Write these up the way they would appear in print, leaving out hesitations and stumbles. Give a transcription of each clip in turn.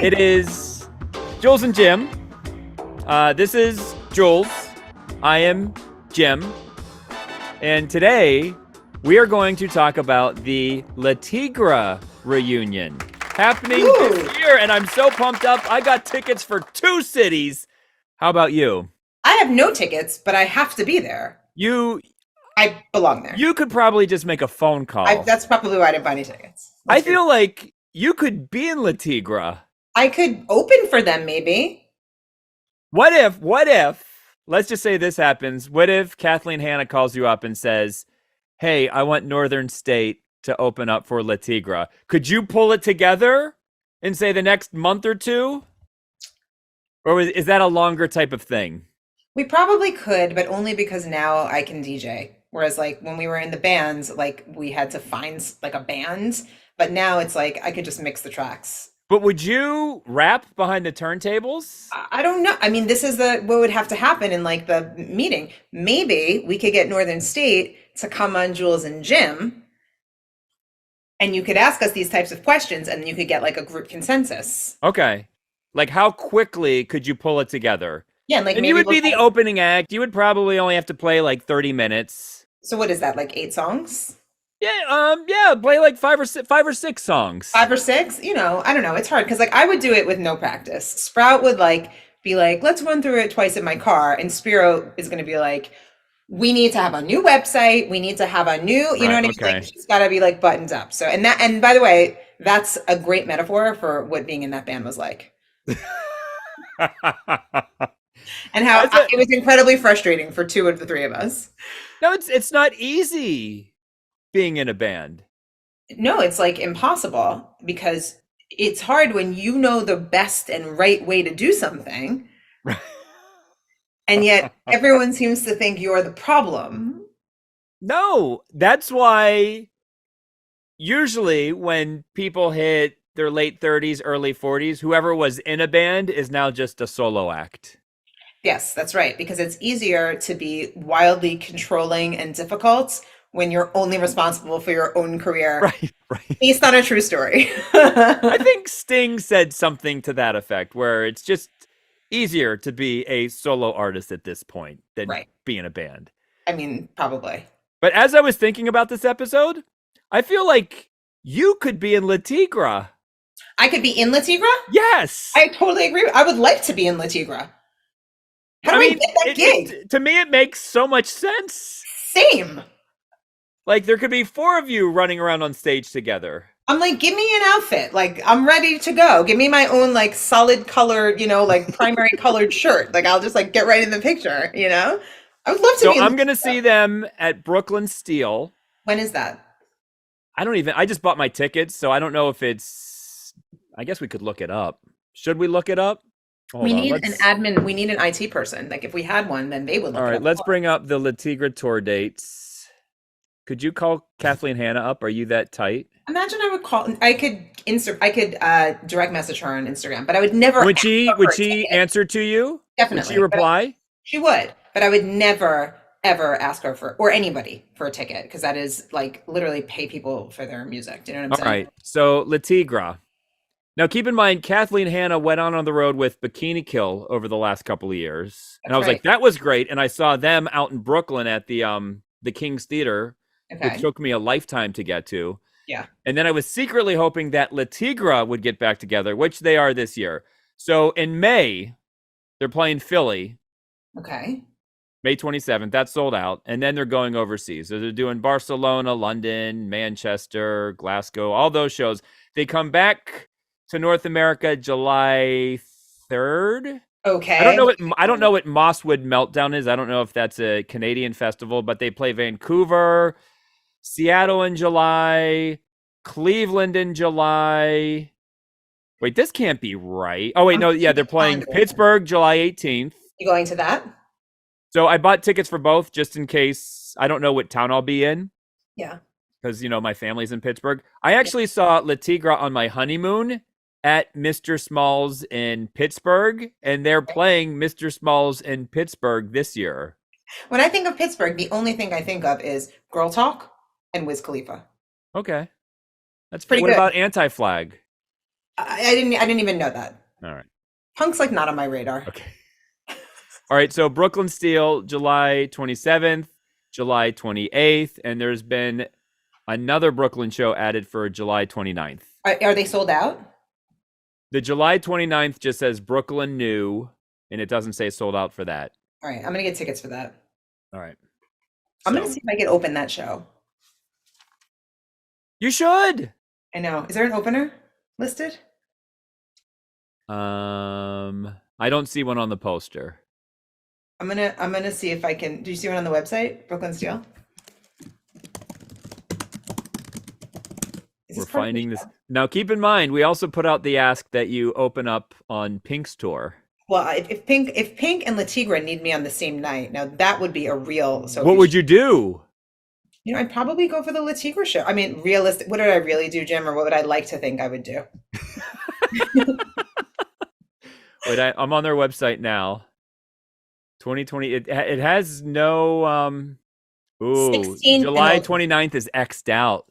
It is Jules and Jim. This is Jules. I am Jim. And today we are going to talk about the LeTigre reunion happening this year. And I'm so pumped up. I got tickets for 2 cities. How about you? I have no tickets, but I have to be there. I belong there. You could probably just make a phone call. That's probably why I didn't buy any tickets. I feel like you could be in LeTigre. I could open for them, maybe. What if, let's just say this happens. What if Kathleen Hanna calls you up and says, hey, I want Northern State to open up for LeTigre. Could you pull it together in, say, the next month or 2? Or is that a longer type of thing? We probably could, but only because now I can DJ. Whereas like when we were in the bands, like we had to find like a band, but now it's like I could just mix the tracks. But would you rap behind the turntables? I don't know. I mean, this is what would have to happen in like the meeting. Maybe we could get Northern State to come on Jules and Jim, and you could ask us these types of questions, and you could get like a group consensus. Okay. Like how quickly could you pull it together? Yeah, and like and you would be the opening act. You would probably only have to play like 30 minutes. So what is that, like 8 songs? Yeah, play like 5 or 6 songs. 5 or 6? You know, I don't know. It's hard because like I would do it with no practice. Sprout would like be like, let's run through it twice in my car, and Spiro is going to be like, we need to have a new website. We need to have a new, you know what I mean? Okay. Like she's got to be like buttoned up. So and by the way, that's a great metaphor for what being in that band was like. And how it was incredibly frustrating for 2 of the 3 of us. No, it's not easy being in a band. No, it's like impossible because it's hard when you know the best and right way to do something. And yet everyone seems to think you're the problem. No, that's why usually when people hit their late 30s, early 40s, whoever was in a band is now just a solo act. Yes, that's right. Because it's easier to be wildly controlling and difficult when you're only responsible for your own career. Right. Based on a true story. I think Sting said something to that effect, where it's just easier to be a solo artist at this point than be in a band. I mean, probably. But as I was thinking about this episode, I feel like you could be in LeTigre. I could be in LeTigre? Yes. I totally agree. I would like to be in LeTigre. How do I get that gig? To me, it makes so much sense. Same. Like, there could be 4 of you running around on stage together. I'm like, give me an outfit. Like, I'm ready to go. Give me my own, like, solid colored, you know, like, primary colored shirt. Like, I'll just, like, get right in the picture, you know? I would love to be in I'm going to see them at Brooklyn Steel. When is that? I just bought my tickets, so I don't know if it's... I guess we could look it up. Should we look it up? We need an admin. We need an IT person. Like if we had one, then they would look it up. All right, let's bring up the LeTigre tour dates. Could you call Kathleen Hanna up? Are you that tight? Imagine I would call. I could direct message her on Instagram, but I would never. Would she answer to you? Definitely. Would she reply? She would, but I would never ever ask her or anybody for a ticket because that is like literally pay people for their music. Do you know what I'm saying? All right. So LeTigre. Now, keep in mind, Kathleen Hanna went on the road with Bikini Kill over the last couple of years. And I was like, that was great. And I saw them out in Brooklyn at the King's Theater, which took me a lifetime to get to. Yeah. And then I was secretly hoping that LeTigre would get back together, which they are this year. So in May, they're playing Philly. Okay. May 27th. That's sold out. And then they're going overseas. So they're doing Barcelona, London, Manchester, Glasgow, all those shows. They come back to North America July 3rd. Okay. I don't know what Mosswood Meltdown is. I don't know if that's a Canadian festival, but they play Vancouver, Seattle in July, Cleveland in July. Wait, this can't be right. Oh wait, no, yeah, they're playing Pittsburgh July 18th. You going to that? So I bought tickets for both just in case. I don't know what town I'll be in. Yeah. Because, you know, my family's in Pittsburgh. I actually saw LeTigre on my honeymoon at Mr. Smalls in Pittsburgh, and they're playing Mr. Smalls in Pittsburgh this year. When I think of Pittsburgh, the only thing I think of is Girl Talk and Wiz Khalifa. Okay. That's pretty good. What about Anti-Flag? I didn't even know that. All right. Punk's like not on my radar. Okay. All right. So Brooklyn Steel, July 27th, July 28th, and there's been another Brooklyn show added for July 29th. Are they sold out? The July 29th just says Brooklyn New, and it doesn't say sold out for that. All right, I'm gonna get tickets for that. All right. I'm gonna see if I can open that show. You should. I know. Is there an opener listed? I don't see one on the poster. I'm gonna see if I can. Do you see one on the website, Brooklyn Steel? We're finding this. Now, keep in mind, we also put out the ask that you open up on Pink's tour. Well, if Pink and LeTigre need me on the same night, now that would be a real. So what would you do? You know, I'd probably go for the LeTigre show. I mean, realistic. What did I really do, Jim, or what would I like to think I would do? Wait, I'm on their website now. 2020. It has no. July 29th is X'd out.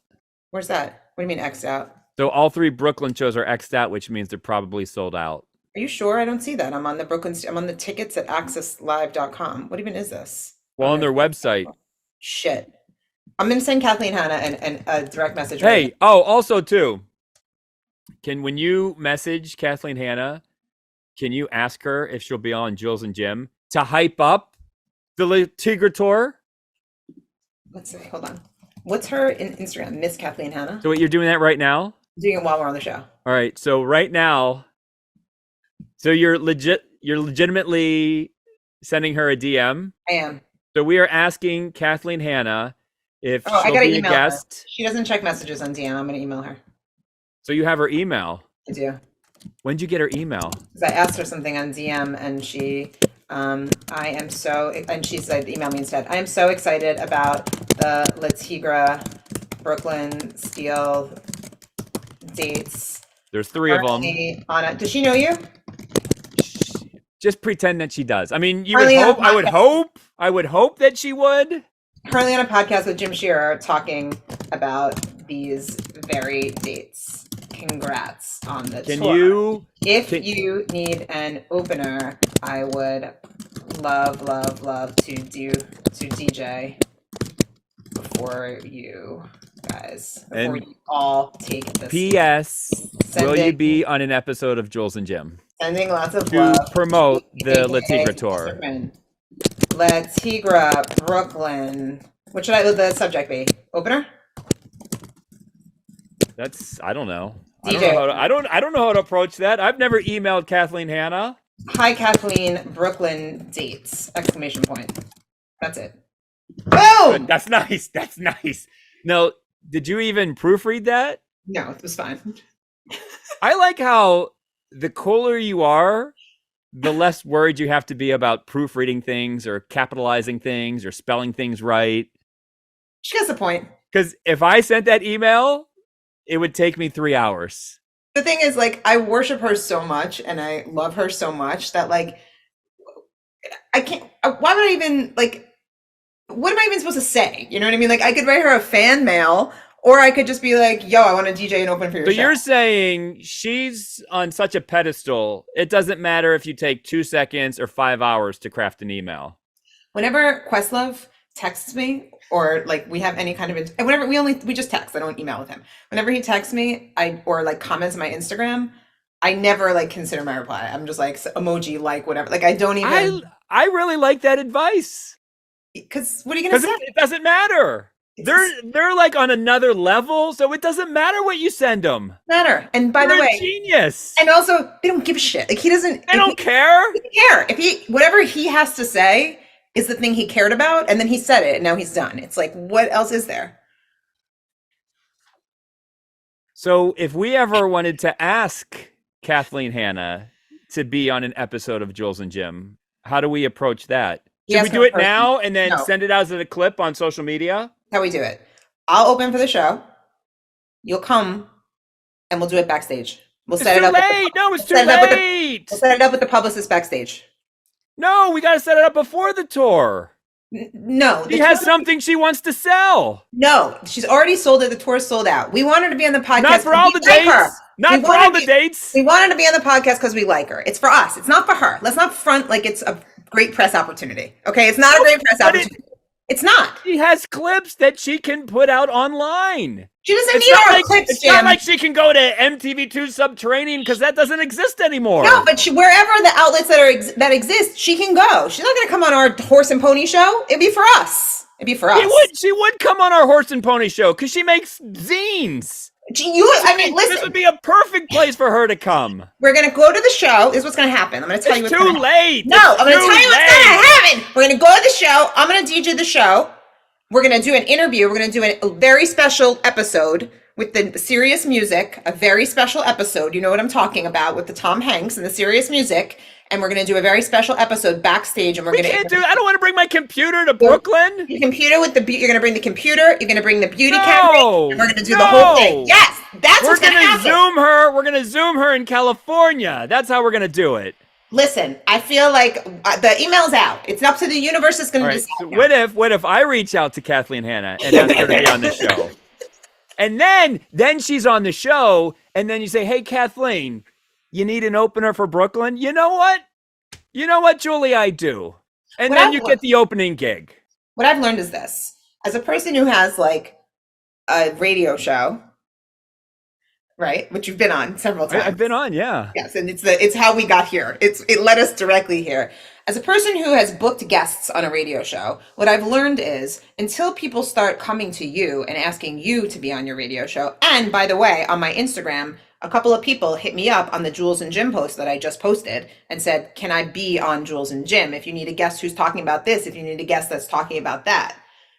Where's that? What do you mean X'd out? So all 3 Brooklyn shows are X'd out, which means they're probably sold out. Are you sure? I don't see that. I'm on the I'm on the tickets at accesslive.com. What even is this? Well, on their website. Shit. I'm going to send Kathleen Hanna and a direct message. Hey, also too, when you message Kathleen Hanna, can you ask her if she'll be on Jules and Jim to hype up the LeTigre tour? Let's see. Hold on. What's her Instagram? Miss Kathleen Hanna. So you're doing that right now? I'm doing it while we're on the show. All right. So right now, so you're legitimately sending her a DM? I am. So we are asking Kathleen Hanna if she'll I gotta be a email guest. Her. She doesn't check messages on DM. I'm going to email her. So you have her email? I do. When'd you get her email? Because I asked her something on DM and she, she said, email me instead. I am so excited about the LeTigre Brooklyn Steel dates. There's 3 of them. Anna, does she know you? Just pretend that she does. I mean, I would hope that she would. Currently on a podcast with Jim Shearer talking about these very dates. Congrats on the tour. If you need an opener, I would love to DJ before you guys. Before you all take this. P.S. Will you be on an episode of Jules and Jim? Sending lots of love. To promote the LeTigre tour. LeTigre Brooklyn. What should the subject be? Opener? I don't know. I don't know how to approach that. I've never emailed Kathleen Hanna. Hi, Kathleen. Brooklyn dates! Exclamation point. That's it. Boom! That's nice. That's nice. Now, did you even proofread that? No, it was fine. I like how the cooler you are, the less worried you have to be about proofreading things or capitalizing things or spelling things right. She has a point. Because if I sent that email, it would take me 3 hours. The thing is, I worship her so much and I love her so much that, I can't, why would I even, what am I even supposed to say? You know what I mean? I could write her a fan mail, or I could just be like, yo, I want to DJ and open for your show. So you're saying she's on such a pedestal, it doesn't matter if you take 2 seconds or 5 hours to craft an email. Whenever Questlove texts me, or we have any kind of, whenever we just text, I don't email with him. Whenever he texts me, or comments on my Instagram, I never consider my reply. I'm just emoji, whatever. I don't even. I really like that advice. Because what are you gonna say? It doesn't matter. They're on another level, so it doesn't matter what you send them. Matter. And by the way, genius. And also, they don't give a shit. He doesn't. They don't care. He doesn't care. If whatever he has to say is the thing he cared about, and then he said it, and now he's done. It's what else is there? So if we ever wanted to ask Kathleen Hanna to be on an episode of Jules and Jim, how do we approach that? Should we do it now and then send it out as a clip on social media? How we do it. I'll open for the show. You'll come, and we'll do it backstage. We'll set it up. It's too late. We'll set it up with the publicist backstage. No, we got to set it up before the tour. No. She has something she wants to sell. No, she's already sold it. The tour's sold out. We want her to be on the podcast. Not for all the dates. Not for all the dates. We wanted to be on the podcast because we like her. It's for us. It's not for her. Let's not front like it's a great press opportunity. Okay, it's not a great press opportunity. It's not. She has clips that she can put out online. She doesn't need our clips, It's Jim. not like she can go to MTV2 Subterranean because that doesn't exist anymore. No, but wherever the outlets that exist, she can go. She's not going to come on our horse and pony show. It'd be for us. It'd be for us. She would come on our horse and pony show because she makes zines. Listen. This would be a perfect place for her to come. We're going to go to the show. This is what's going to happen. I'm going to tell you what's going to happen. It's too late. No, I'm going to tell you what's going to happen. We're going to go to the show. I'm going to DJ the show. We're going to do an interview. We're going to do a very special episode with the serious music, a very special episode. You know what I'm talking about, with the Tom Hanks and the serious music. And we're going to do a very special episode backstage. And I don't want to bring my computer to Brooklyn. Your computer you're going to bring the computer. You're going to bring the beauty camera. And we're going to do the whole thing. Yes, that's what's going to happen. We're going to Zoom her in California. That's how we're going to do it. Listen, I feel like the email's out. It's up to the universe. It's going to decide. So what if I reach out to Kathleen Hanna and ask her to be on the show? And then she's on the show, and then you say, hey, Kathleen, you need an opener for Brooklyn? You know what, Julie, I do. And then you get the opening gig. What I've learned is this. As a person who has like a radio show, right, which you've been on several times. I've been on, yeah. Yes, and it's how we got here. It led us directly here. As a person who has booked guests on a radio show, what I've learned is until people start coming to you and asking you to be on your radio show, and by the way, on my Instagram, a couple of people hit me up on the Jules and Jim post that I just posted and said, can I be on Jules and Jim? If you need a guest who's talking about this, if you need a guest that's talking about that.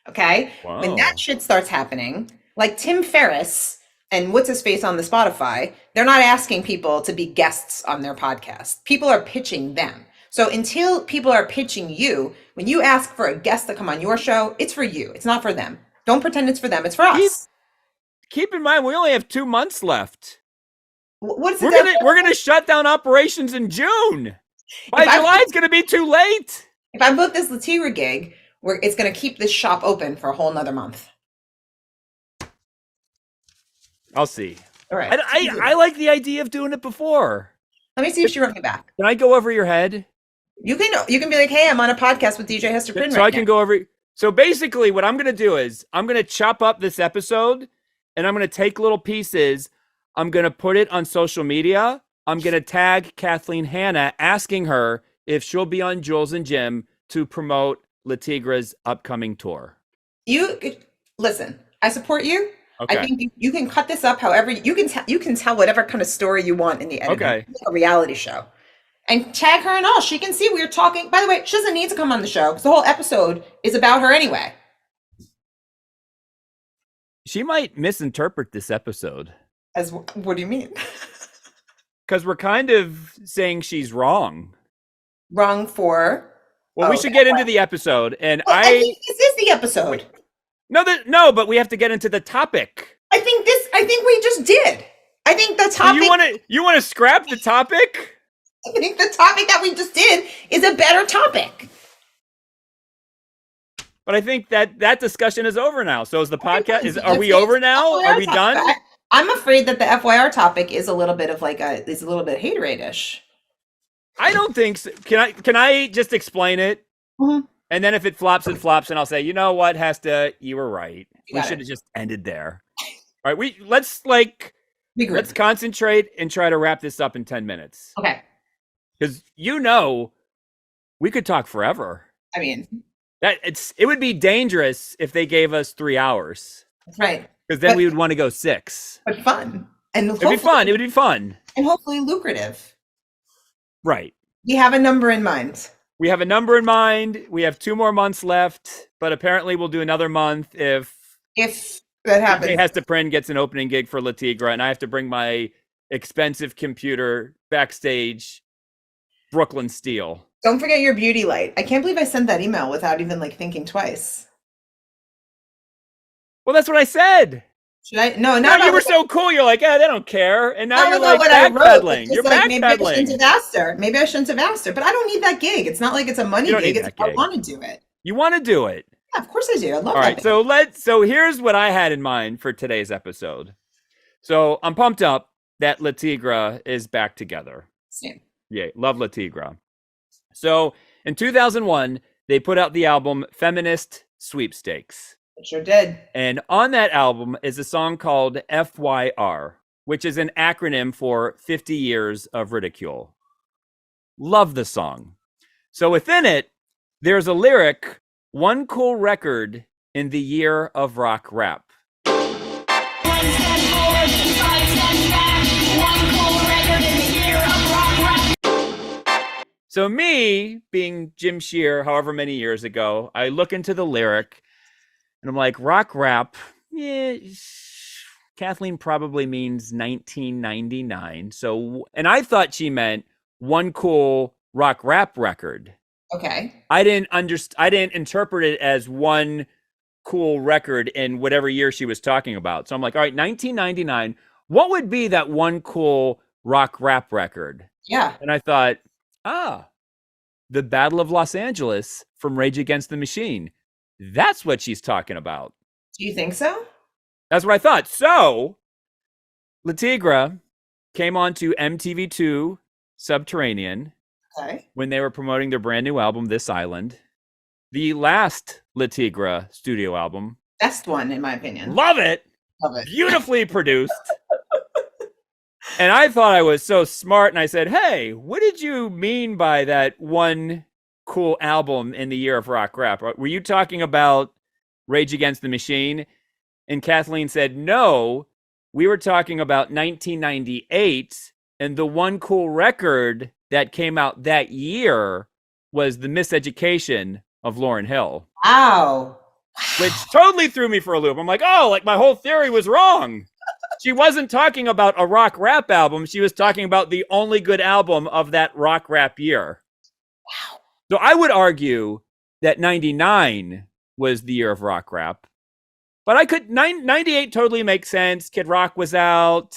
Okay? Wow. When that shit starts happening, like Tim Ferriss and what's his face on the Spotify, they're not asking people to be guests on their podcast. People are pitching them. So until people are pitching you, when you ask for a guest to come on your show, it's for you. It's not for them. Don't pretend it's for them. It's for us. Keep in mind, we only have 2 months left. What's we're gonna shut down operations in June. By July, it's gonna be too late. If I book this LeTigre gig, it's gonna keep this shop open for a whole nother month. I'll see. All right. I like the idea of doing it before. Let me see if she wrote me back. Can I go over your head? You can be like, hey, I'm on a podcast with DJ Hester Prynne. So I can go over. So basically, what I'm gonna do is I'm gonna chop up this episode, and I'm gonna take little pieces. I'm going to put it on social media. I'm going to tag Kathleen Hanna, asking her if she'll be on Jules and Jim to promote LeTigre's upcoming tour. Listen, I support you. Okay. I think you can cut this up however you can tell whatever kind of story you want in the editing. Okay. Like a reality show. And tag her and all. She can see we're talking. By the way, she doesn't need to come on the show because the whole episode is about her anyway. She might misinterpret this episode. What do you mean? Because we're kind of saying she's wrong. Wrong for? Well, we should get into the episode, and I think this is the episode. No, but we have to get into the topic. I think we just did. I think the topic. You want to scrap the topic? I think the topic that we just did is a better topic. But I think that discussion is over now. So is the podcast? Are we over now? Are we done? I'm afraid that the F.Y.R. topic is a little bit of is a little bit haterade-ish. I don't think so. Can I just explain it? Mm-hmm. And then if it flops, and I'll say, you know what, Hesta, you were right. We should have just ended there. All right, let's concentrate and try to wrap this up in 10 minutes. Okay. Because we could talk forever. I mean, it would be dangerous if they gave us 3 hours. That's right. Because then we would want to go 6. But fun. And it'd be fun. It would be fun. And hopefully lucrative. Right. We have a number in mind. We have 2 more months left, but apparently we'll do another month if that happens. DJ Hester Prynne gets an opening gig for LeTigre, and I have to bring my expensive computer backstage, Brooklyn steel. Don't forget your beauty light. I can't believe I sent that email without even thinking twice. Well, that's what I said. Should I? No, you were so cool. You're like, they don't care. And now you're like backpedaling. You're backpedaling. Maybe I shouldn't have asked her. But I don't need that gig. It's not like it's a money gig. I want to do it. You want to do it. Yeah, of course I do. I love All that. All right. So here's what I had in mind for today's episode. So I'm pumped up that LeTigre is back together. Same. Yay, love LeTigre. So in 2001, they put out the album Feminist Sweepstakes. It sure did. And on that album is a song called F.Y.R, which is an acronym for 50 Years of Ridicule. Love the song. So within it, there's a lyric, one cool record in the year of rock rap. So me, being Jim Shear, however many years ago, I look into the lyric and I'm like, rock rap, yeah, Kathleen probably means 1999. So, and I thought she meant one cool rock rap record. Okay. I didn't interpret it as one cool record in whatever year she was talking about. So I'm like, all right, 1999, what would be that one cool rock rap record? Yeah. And I thought, the Battle of Los Angeles from Rage Against the Machine. That's what she's talking about. Do you think so? That's what I thought. So, LeTigre came on to MTV2 Subterranean when they were promoting their brand new album, This Island. The last LeTigre studio album. Best one, in my opinion. Love it. Love it. Beautifully produced. And I thought I was so smart, and I said, hey, what did you mean by that one cool album in the year of rock rap? Were you talking about Rage Against the Machine? And Kathleen said, no, we were talking about 1998, and the one cool record that came out that year was The Miseducation of Lauryn Hill. Wow. Which totally threw me for a loop. I'm like, oh, like my whole theory was wrong. She wasn't talking about a rock rap album. She was talking about the only good album of that rock rap year. Wow. So I would argue that 99 was the year of rock rap. But I could, 98 totally makes sense. Kid Rock was out.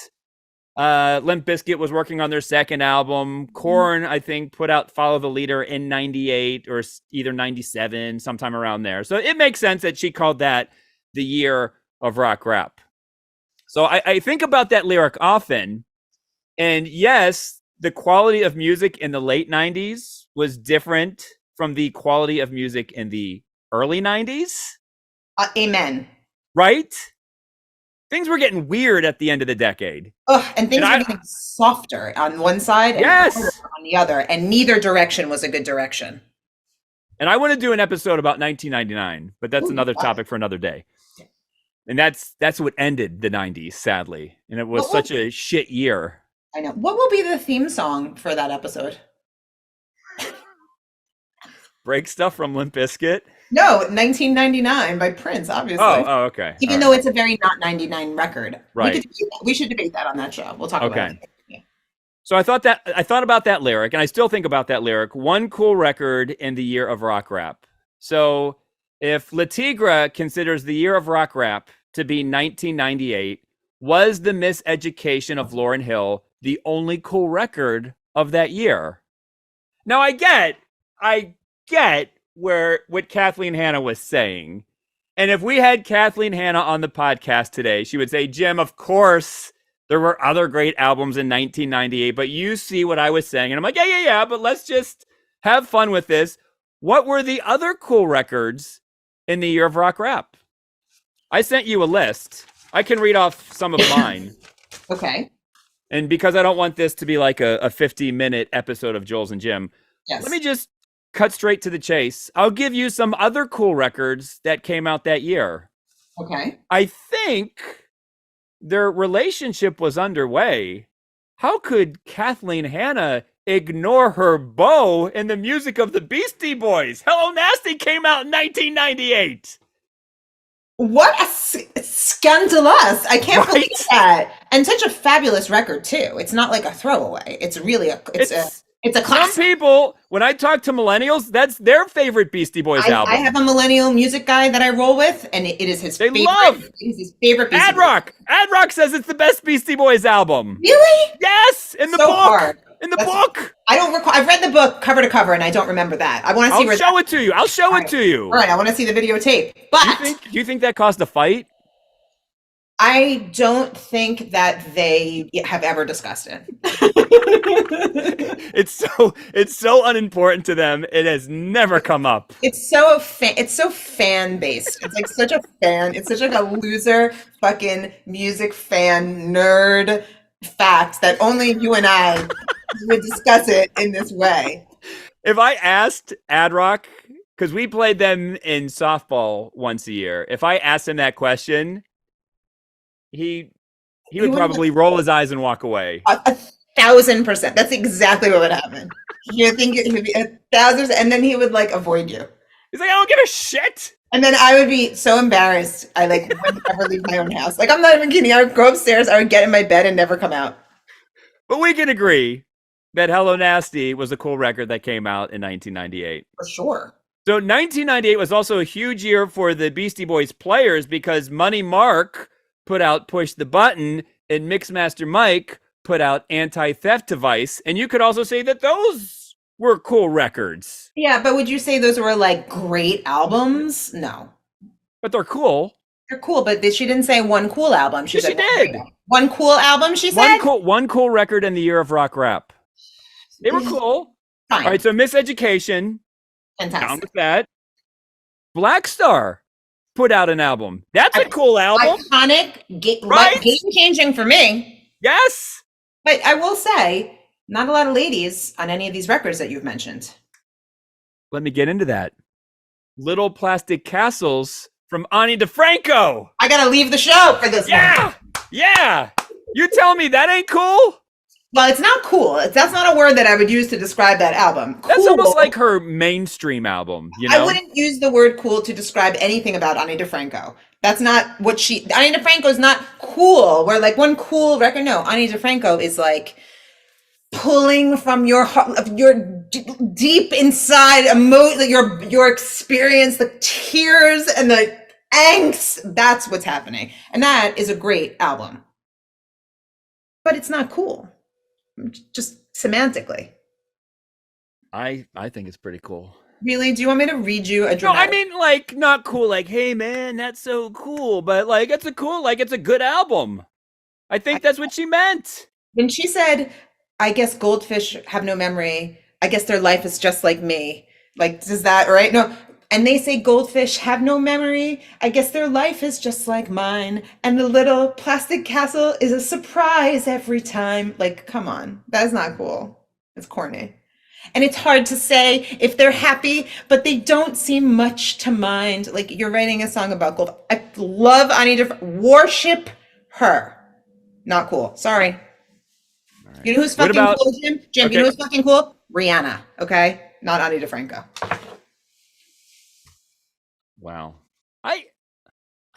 Limp Bizkit was working on their second album. Korn, I think, put out Follow the Leader in 98 or either 97, sometime around there. So it makes sense that she called that the year of rock rap. So I think about that lyric often. And yes, the quality of music in the late 90s was different from the quality of music in the early 90s. Amen. Right? Things were getting weird at the end of the decade. And things were getting softer on one side and harder on the other. And neither direction was a good direction. And I want to do an episode about 1999, but that's another topic for another day. And that's what ended the 90s, sadly. And it was such a shit year. I know. What will be the theme song for that episode? Break Stuff from Limp Bizkit? No, 1999 by Prince, obviously. Oh, okay. Even though it's a very not 99 record. Right. We should debate that on that show. We'll talk about it. Yeah. So I thought about that lyric, and I still think about that lyric. One cool record in the year of rock rap. So if LeTigre considers the year of rock rap to be 1998, was The Miseducation of Lauryn Hill the only cool record of that year? Now I get what Kathleen Hanna was saying. And if we had Kathleen Hanna on the podcast today, she would say, Jim, of course there were other great albums in 1998, but you see what I was saying. And I'm like, yeah, but let's just have fun with this. What were the other cool records in the year of rock rap? I sent you a list. I can read off some of mine. Okay. And because I don't want this to be like a 50-minute episode of Jules and Jim, let me just cut straight to the chase. I'll give you some other cool records that came out that year. Okay. I think their relationship was underway. How could Kathleen Hanna ignore her beau in the music of the Beastie Boys? Hello Nasty came out in 1998. What a scandalous. I can't believe that. And such a fabulous record too. It's not like a throwaway. It's really it's a classic. Some people, when I talk to millennials, that's their favorite Beastie Boys album. I have a millennial music guy that I roll with, and it is his favorite. It is his favorite Beastie Boys. Ad Rock says it's the best Beastie Boys album. Really? Yes, in the book. Hard. In the book. I don't recall. I've read the book cover to cover, and I don't remember that. I want to see. I'll show it to you. I'll show it to you. All right, I want to see the videotape. But do you think that caused a fight? I don't think that they have ever discussed it. It's so unimportant to them. It has never come up. It's so fan based. It's like such a fan. It's such like a loser fucking music fan nerd fact that only you and I would discuss it in this way. If I asked Ad Rock, because we played them in softball once a year, if I asked him that question, he he He would would probably roll his eyes and walk away. a 1,000%. That's exactly what would happen. You think it would be 1,000, and then he would like avoid you. He's like, I don't give a shit. And then I would be so embarrassed. I like wouldn't ever leave my own house. Like I'm not even kidding. I would go upstairs. I would get in my bed and never come out. But we can agree that Hello Nasty was a cool record that came out in 1998. For sure. So 1998 was also a huge year for the Beastie Boys players because Money Mark put out Push the Button and Mixmaster Mike put out Anti-Theft Device. And you could also say that those were cool records. Yeah, but would you say those were like great albums? No. But they're cool. They're cool, but she didn't say one cool album. She Yes, said she did. one cool album, she said? One cool record in the year of rock rap. They were cool. Fine. All right, so Miseducation, down Fantastic. with that. Black Star put out an album. That's a cool album. Iconic, Right? game-changing for me. Yes. But I will say, not a lot of ladies on any of these records that you've mentioned. Let me get into that. Little Plastic Castles from Ani DeFranco. I gotta leave the show for this Yeah. one. Yeah. You tell me that ain't cool? Well, it's not cool. That's not a word that I would use to describe that album. Cool. That's almost like her mainstream album, you know? I wouldn't use the word cool to describe anything about Ani DeFranco. That's not what Ani DeFranco is not cool. We're like one cool record. No, Ani DeFranco is like pulling from your heart, your deep inside your experience, the tears and the angst. That's what's happening. And that is a great album. But it's not cool. Just semantically. I think it's pretty cool. Really? Do you want me to read you a No, I dramatic? mean like not cool, like, hey man, that's so cool, but like it's a good album. I think that's what she meant. When she said, I guess goldfish have no memory, I guess their life is just like me. Like, does that, right? No. And they say goldfish have no memory, I guess their life is just like mine. And the little plastic castle is a surprise every time. Like, come on. That's not cool. It's corny. And it's hard to say if they're happy, but they don't seem much to mind. Like, you're writing a song about gold. I love Ani DeFranco. Worship her. Not cool. Sorry. Right. You know who's What fucking about- cool, Jim? Jim, Okay. you know who's fucking cool? Rihanna, okay? Not Ani DeFranco. Wow. I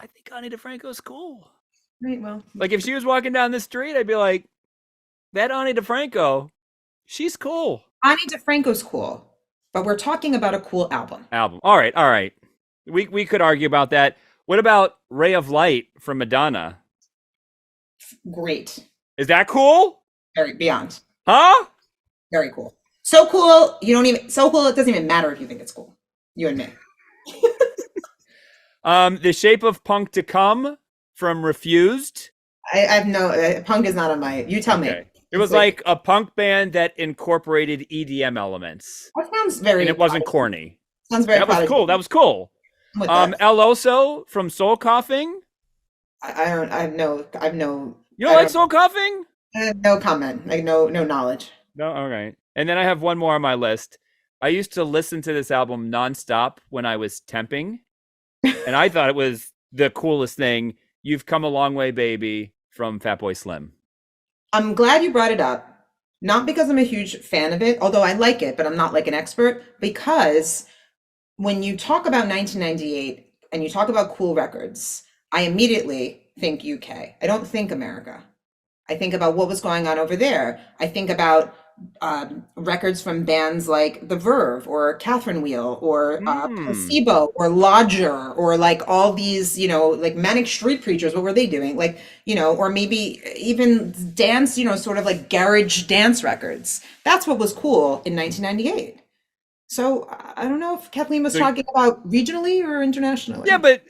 think Ani DeFranco's cool. Right, well. Like if she was walking down the street, I'd be like, that Ani DeFranco, she's cool. Ani DeFranco's cool, but we're talking about a cool album. Album. All right. We could argue about that. What about Ray of Light from Madonna? Great. Is that cool? Very beyond. Huh? Very cool. So cool, so cool it doesn't even matter if you think it's cool. You and me. The Shape of Punk to Come from Refused. I've no punk is not on my you tell me. Okay. It was like a punk band that incorporated EDM elements. That sounds very And it wasn't corny. Sounds very That was cool. That was cool. with that. El Oso from Soul Coughing. I have no You don't like Soul Coughing? no comment. Like no knowledge. No, all right. And then I have one more on my list. I used to listen to this album nonstop when I was temping, and I thought it was the coolest thing. You've Come a Long Way, Baby from Fatboy Slim. I'm glad you brought it up. Not because I'm a huge fan of it, although I like it, but I'm not like an expert. Because when you talk about 1998 and you talk about cool records, I immediately think UK. I don't think America. I think about what was going on over there. I think about records from bands like The Verve or Catherine Wheel or Placebo or Lodger or like all these, like Manic Street Preachers. What were they doing? Like, or maybe even dance, sort of like garage dance records. That's what was cool in 1998. So I don't know if Kathleen was talking about regionally or internationally. Yeah, but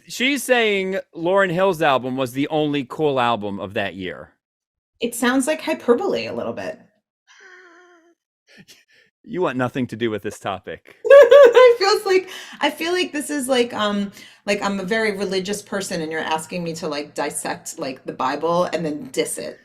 she's saying Lauryn Hill's album was the only cool album of that year. It sounds like hyperbole a little bit. You want nothing to do with this topic. I feel like this is like I'm a very religious person and you're asking me to like dissect like the Bible and then diss it.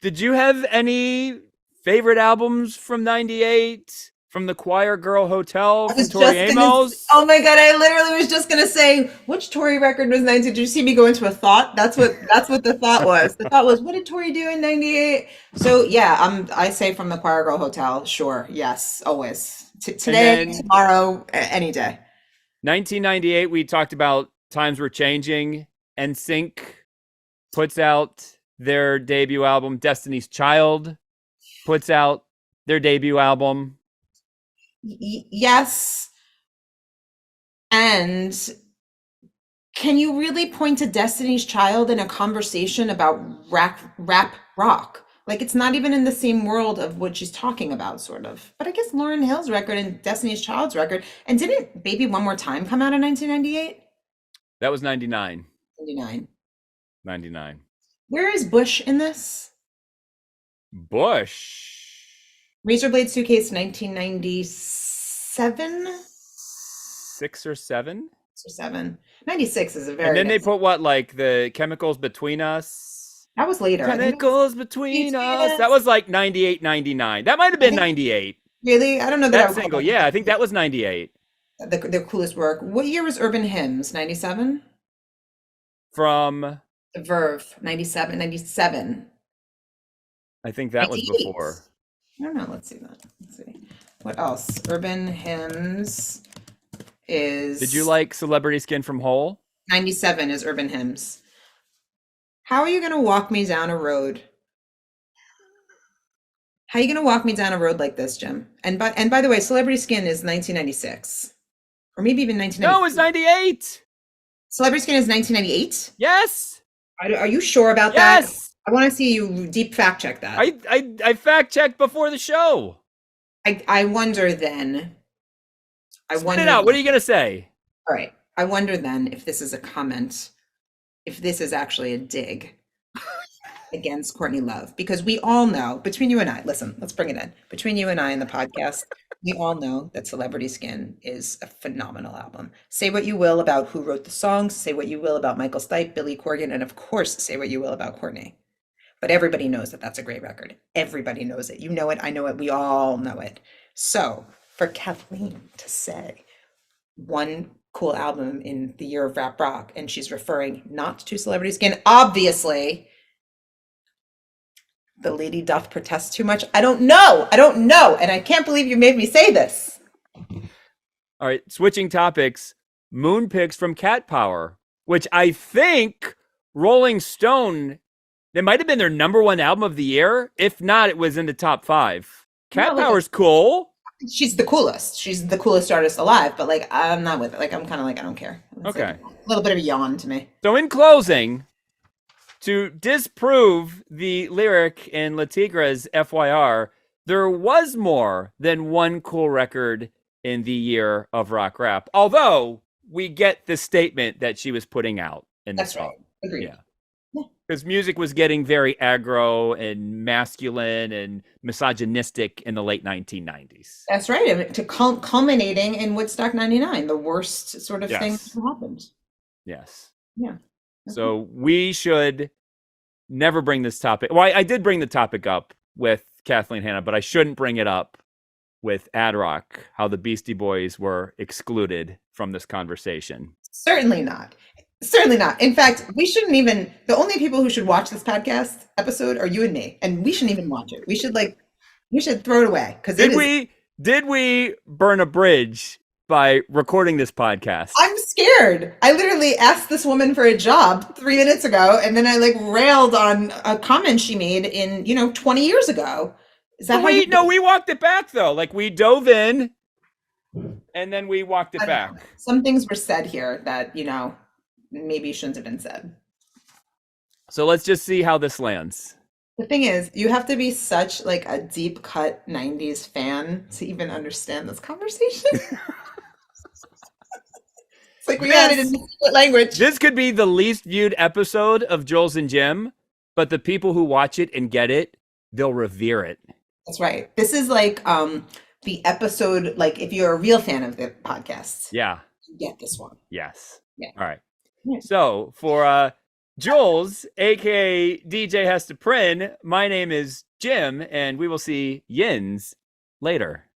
Did you have any favorite albums from '98? From the Choir Girl Hotel, from Tori Amos? Oh my God, I literally was just gonna say, which Tori record was 98? Did you see me go into a thought? That's what the thought was. The thought was, what did Tori do in 98? So yeah, I say from the Choir Girl Hotel, sure, yes, always. Today, tomorrow, any day. 1998, we talked about Times Were Changing. NSYNC puts out their debut album. Destiny's Child puts out their debut album. Yes. And can you really point to Destiny's Child in a conversation about rap rock? Like it's not even in the same world of what she's talking about, sort of. But I guess Lauryn Hill's record and Destiny's Child's record. And didn't Baby One More Time come out in 1998? That was 99. 99. Where is Bush in this? Bush. Razorblade Suitcase, 1997? 6 or 7? 6 or 7. 96 is a very. And then they put what, like the Chemicals Between Us? That was later. Chemicals Between Us. That was like 98, 99. That might have been 98. Really? I don't know that single. Yeah, I think that was 98. The coolest work. What year was Urban Hymns? 97? From The Verve, 97. I think that 98. Was before. I don't know. Let's see that. Let's see. What else? Urban Hymns is. Did you like Celebrity Skin from Hole? 97 is Urban Hymns. How are you going to walk me down a road? How are you going to walk me down a road like this, Jim? And by the way, Celebrity Skin is 1996. Or maybe even 1998. No, it's 98. Celebrity Skin is 1998? Yes. Are you sure about that? I want to see you deep fact check that. I fact checked before the show. I wonder then. Spit it out. What are you going to say? All right. I wonder then if this is a comment, if this is actually a dig against Courtney Love. Because we all know, between you and I, listen, let's bring it in. Between you and I in the podcast, we all know that Celebrity Skin is a phenomenal album. Say what you will about who wrote the songs, say what you will about Michael Stipe, Billy Corgan, and of course, say what you will about Courtney. But everybody knows that that's a great record. Everybody knows it. You know it. I know it. We all know it. So for Kathleen to say one cool album in the year of rap rock, and she's referring not to Celebrity Skin, obviously, the lady doth protest too much. I don't know. And I can't believe you made me say this. All right. Switching topics. Moon Pigs from Cat Power, which I think Rolling Stone, it might have been their #1 album of the year. If not, it was in the top 5. Cat Power's cool. She's the coolest. She's the coolest artist alive, but like, I'm not with it. Like, I'm kind of like, I don't care. It's okay. Like a little bit of a yawn to me. So in closing, to disprove the lyric in LeTigre's F.Y.R, there was more than one cool record in the year of rock rap. Although we get the statement that she was putting out in the song. Right. Agreed. Yeah. Because music was getting very aggro and masculine and misogynistic in the late 1990s. That's right. I mean, culminating in Woodstock 99, the worst sort of thing that happened. Yes. Yeah. Okay. So we should never bring this topic. Well, I did bring the topic up with Kathleen Hanna, but I shouldn't bring it up with Ad Rock, how the Beastie Boys were excluded from this conversation. Certainly not. Certainly not. In fact, we shouldn't even, the only people who should watch this podcast episode are you and me, and we shouldn't even watch it. We should throw it away. Did we burn a bridge by recording this podcast? I'm scared. I literally asked this woman for a job 3 minutes ago, and then I like railed on a comment she made in, 20 years ago. Is that we walked it back though. Like we dove in and then we walked it back. Some things were said here that, maybe shouldn't have been said. So let's just see how this lands. The thing is, you have to be such like a deep cut 90s fan to even understand this conversation. It's like we added a split language. This could be the least viewed episode of Jules and Jim, but the people who watch it and get it, they'll revere it. That's right. This is like the episode, like if you're a real fan of the podcast, Yeah. you get this one. Yes. Yeah. All right. Yeah. So for Jules, aka DJ Has to Prin, my name is Jim, and we will see Yins later.